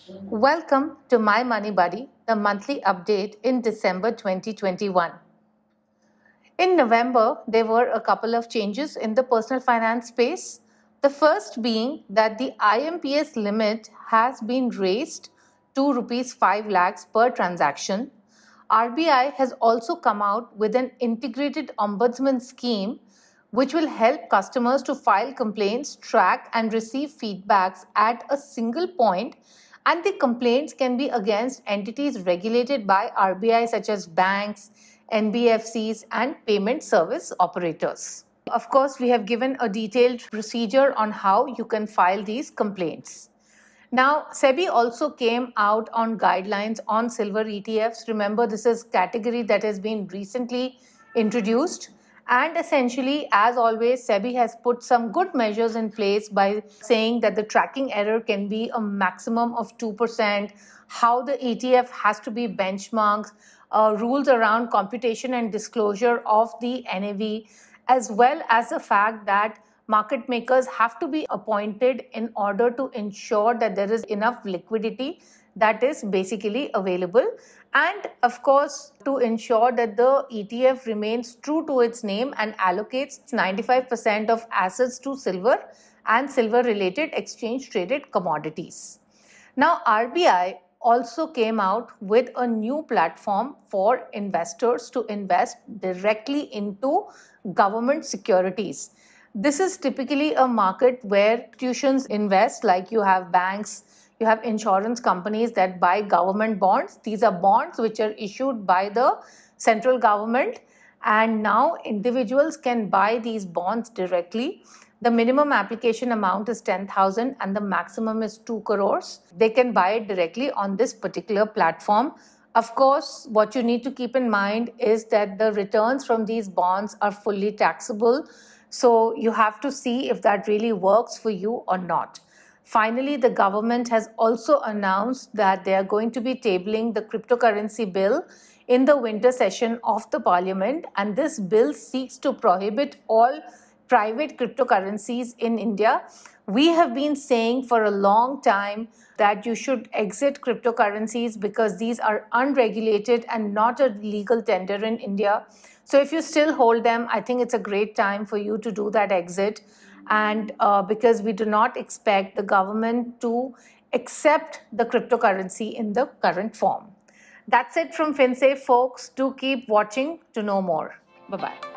Welcome to My Money Buddy, the monthly update in December 2021. In November, there were a couple of changes in the personal finance space. The first being that the IMPS limit has been raised to Rs 5 lakhs per transaction. RBI has also come out with an integrated ombudsman scheme which will help customers to file complaints, track and receive feedbacks at a single point, and the complaints can be against entities regulated by RBI such as banks, NBFCs and payment service operators. Of course, we have given a detailed procedure on how you can file these complaints. Now, SEBI also came out on guidelines on silver ETFs. Remember, this is a category that has been recently introduced. And essentially, as always, SEBI has put some good measures in place by saying that the tracking error can be a maximum of 2%, how the ETF has to be benchmarked, rules around computation and disclosure of the NAV, as well as the fact that market makers have to be appointed in order to ensure that there is enough liquidity that is basically available. And of course, to ensure that the ETF remains true to its name and allocates 95% of assets to silver and silver-related exchange-traded commodities. Now, RBI also came out with a new platform for investors to invest directly into government securities. This is typically a market where institutions invest, like you have banks, you have insurance companies that buy government bonds. These are bonds which are issued by the central government, and now individuals can buy these bonds directly. The minimum application amount is 10,000 and the maximum is 2 crores. They can buy it directly on this particular platform. Of course, what you need to keep in mind is that the returns from these bonds are fully taxable. So you have to see if that really works for you or not. Finally, the government has also announced that they are going to be tabling the cryptocurrency bill in the winter session of the parliament, and this bill seeks to prohibit all private cryptocurrencies in India. We have been saying for a long time that you should exit cryptocurrencies because these are unregulated and not a legal tender in India. So if you still hold them, I think it's a great time for you to do that exit. And because we do not expect the government to accept the cryptocurrency in the current form. That's it from FinSafe, folks. Do keep watching to know more. Bye-bye.